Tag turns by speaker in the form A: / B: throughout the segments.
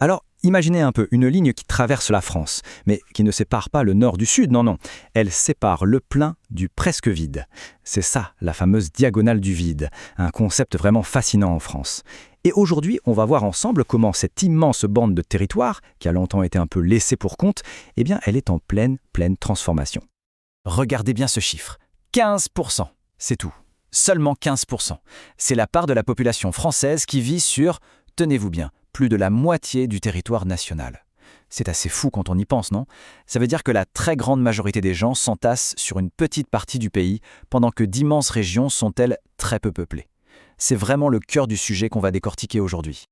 A: Alors, imaginez un peu une ligne qui traverse la France, mais qui ne sépare pas le nord du sud, non, non. Elle sépare le plein du presque vide. C'est ça, la fameuse diagonale du vide, un concept vraiment fascinant en France. Et aujourd'hui, on va voir ensemble comment cette immense bande de territoire, qui a longtemps été un peu laissée pour compte, eh bien, elle est en pleine transformation. Regardez bien ce chiffre. 15%, c'est tout. Seulement 15%. C'est la part de la population française qui vit sur, tenez-vous bien, plus de la moitié du territoire national. C'est assez fou quand on y pense, non? Ça veut dire que la très grande majorité des gens s'entassent sur une petite partie du pays, pendant que d'immenses régions sont, elles, très peu peuplées. C'est vraiment le cœur du sujet qu'on va décortiquer aujourd'hui.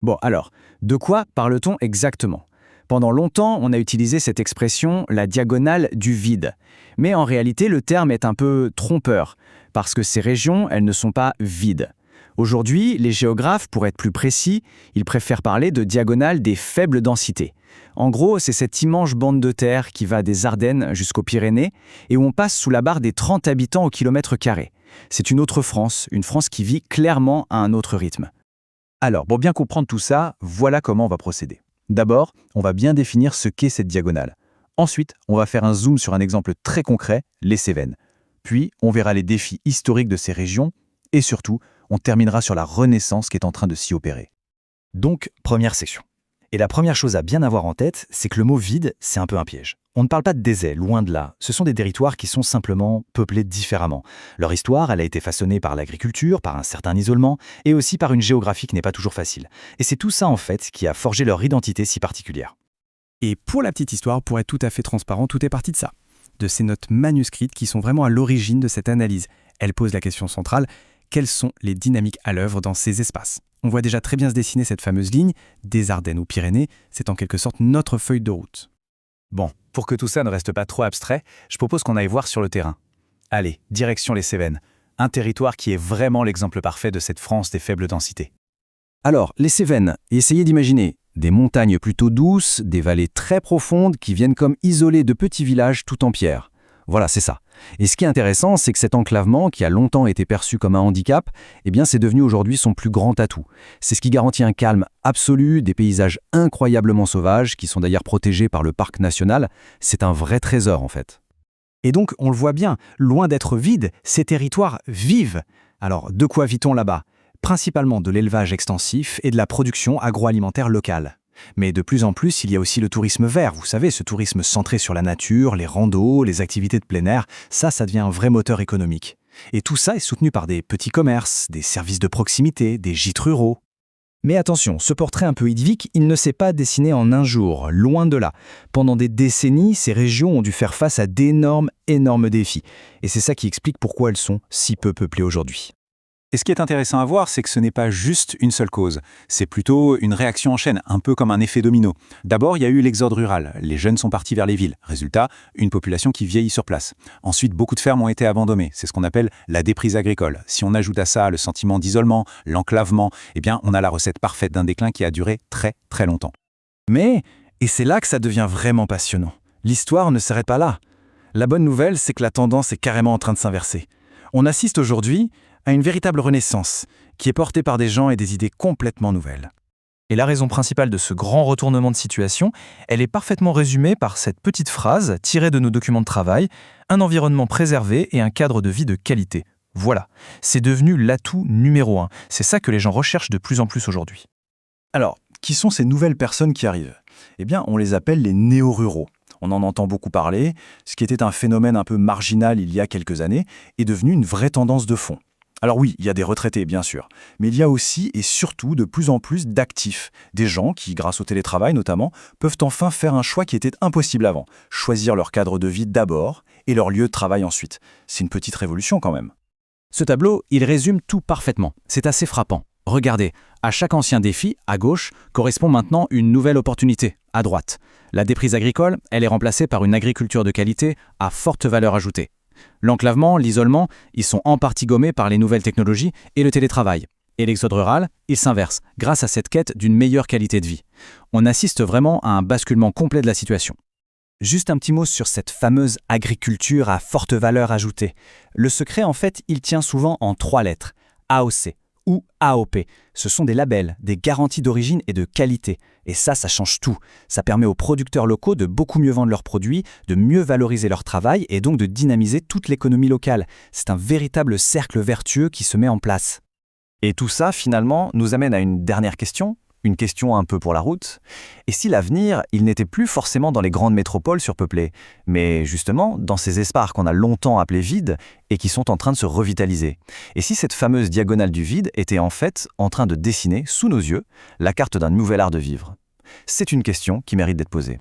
A: Bon, alors, de quoi parle-t-on exactement? Pendant longtemps, on a utilisé cette expression « la diagonale du vide ». Mais en réalité, le terme est un peu trompeur, parce que ces régions, elles ne sont pas vides. Aujourd'hui, les géographes, pour être plus précis, ils préfèrent parler de diagonale des faibles densités. En gros, c'est cette immense bande de terre qui va des Ardennes jusqu'aux Pyrénées et où on passe sous la barre des 30 habitants au kilomètre carré. C'est une autre France, une France qui vit clairement à un autre rythme.
B: Alors, pour bien comprendre tout ça, voilà comment on va procéder. D'abord, on va bien définir ce qu'est cette diagonale. Ensuite, on va faire un zoom sur un exemple très concret, les Cévennes. Puis, on verra les défis historiques de ces régions et surtout, on terminera sur la renaissance qui est en train de s'y opérer.
A: Donc, première section. Et la première chose à bien avoir en tête, c'est que le mot vide, c'est un peu un piège. On ne parle pas de désert, loin de là. Ce sont des territoires qui sont simplement peuplés différemment. Leur histoire, elle a été façonnée par l'agriculture, par un certain isolement, et aussi par une géographie qui n'est pas toujours facile. Et c'est tout ça, en fait, qui a forgé leur identité si particulière.
C: Et pour la petite histoire, pour être tout à fait transparent, tout est parti de ça. De ces notes manuscrites qui sont vraiment à l'origine de cette analyse. Elles posent la question centrale: quelles sont les dynamiques à l'œuvre dans ces espaces? On voit déjà très bien se dessiner cette fameuse ligne, des Ardennes aux Pyrénées, c'est en quelque sorte notre feuille de route.
B: Bon, pour que tout ça ne reste pas trop abstrait, je propose qu'on aille voir sur le terrain. Allez, direction les Cévennes, un territoire qui est vraiment l'exemple parfait de cette France des faibles densités.
A: Alors, les Cévennes, essayez d'imaginer des montagnes plutôt douces, des vallées très profondes qui viennent comme isoler de petits villages tout en pierre. Voilà, c'est ça. Et ce qui est intéressant, c'est que cet enclavement, qui a longtemps été perçu comme un handicap, eh bien, c'est devenu aujourd'hui son plus grand atout. C'est ce qui garantit un calme absolu, des paysages incroyablement sauvages, qui sont d'ailleurs protégés par le parc national. C'est un vrai trésor, en fait.
C: Et donc, on le voit bien, loin d'être vides, ces territoires vivent. Alors, de quoi vit-on là-bas? Principalement de l'élevage extensif et de la production agroalimentaire locale. Mais de plus en plus, il y a aussi le tourisme vert, vous savez, ce tourisme centré sur la nature, les randos, les activités de plein air, ça devient un vrai moteur économique. Et tout ça est soutenu par des petits commerces, des services de proximité, des gîtes ruraux.
A: Mais attention, ce portrait un peu idyllique, il ne s'est pas dessiné en un jour, loin de là. Pendant des décennies, ces régions ont dû faire face à d'énormes défis. Et c'est ça qui explique pourquoi elles sont si peu peuplées aujourd'hui.
B: Et ce qui est intéressant à voir, c'est que ce n'est pas juste une seule cause. C'est plutôt une réaction en chaîne, un peu comme un effet domino. D'abord, il y a eu l'exode rural. Les jeunes sont partis vers les villes. Résultat, une population qui vieillit sur place. Ensuite, beaucoup de fermes ont été abandonnées. C'est ce qu'on appelle la déprise agricole. Si on ajoute à ça le sentiment d'isolement, l'enclavement, eh bien, on a la recette parfaite d'un déclin qui a duré très, très longtemps.
C: Mais, et c'est là que ça devient vraiment passionnant, l'histoire ne s'arrête pas là. La bonne nouvelle, c'est que la tendance est carrément en train de s'inverser. On assiste aujourd'hui à une véritable renaissance qui est portée par des gens et des idées complètement nouvelles. Et la raison principale de ce grand retournement de situation, elle est parfaitement résumée par cette petite phrase tirée de nos documents de travail: un environnement préservé et un cadre de vie de qualité. Voilà, c'est devenu l'atout numéro 1. C'est ça que les gens recherchent de plus en plus aujourd'hui.
B: Alors, qui sont ces nouvelles personnes qui arrivent? Eh bien, on les appelle les néo-ruraux. On en entend beaucoup parler. Ce qui était un phénomène un peu marginal il y a quelques années est devenu une vraie tendance de fond. Alors oui, il y a des retraités, bien sûr, mais il y a aussi et surtout de plus en plus d'actifs, des gens qui, grâce au télétravail notamment, peuvent enfin faire un choix qui était impossible avant, choisir leur cadre de vie d'abord et leur lieu de travail ensuite. C'est une petite révolution quand même.
A: Ce tableau, il résume tout parfaitement. C'est assez frappant. Regardez, à chaque ancien défi, à gauche, correspond maintenant une nouvelle opportunité, à droite. La déprise agricole, elle est remplacée par une agriculture de qualité à forte valeur ajoutée. L'enclavement, l'isolement, ils sont en partie gommés par les nouvelles technologies et le télétravail. Et l'exode rural, il s'inverse, grâce à cette quête d'une meilleure qualité de vie. On assiste vraiment à un basculement complet de la situation. Juste un petit mot sur cette fameuse agriculture à forte valeur ajoutée. Le secret, en fait, il tient souvent en 3 lettres. AOC, ou AOP. Ce sont des labels, des garanties d'origine et de qualité. Et ça change tout. Ça permet aux producteurs locaux de beaucoup mieux vendre leurs produits, de mieux valoriser leur travail et donc de dynamiser toute l'économie locale. C'est un véritable cercle vertueux qui se met en place.
B: Et tout ça, finalement, nous amène à une dernière question, une question un peu pour la route. Et si l'avenir, il n'était plus forcément dans les grandes métropoles surpeuplées, mais justement dans ces espaces qu'on a longtemps appelés vides et qui sont en train de se revitaliser? Et si cette fameuse diagonale du vide était en fait en train de dessiner, sous nos yeux, la carte d'un nouvel art de vivre? C'est une question qui mérite d'être posée.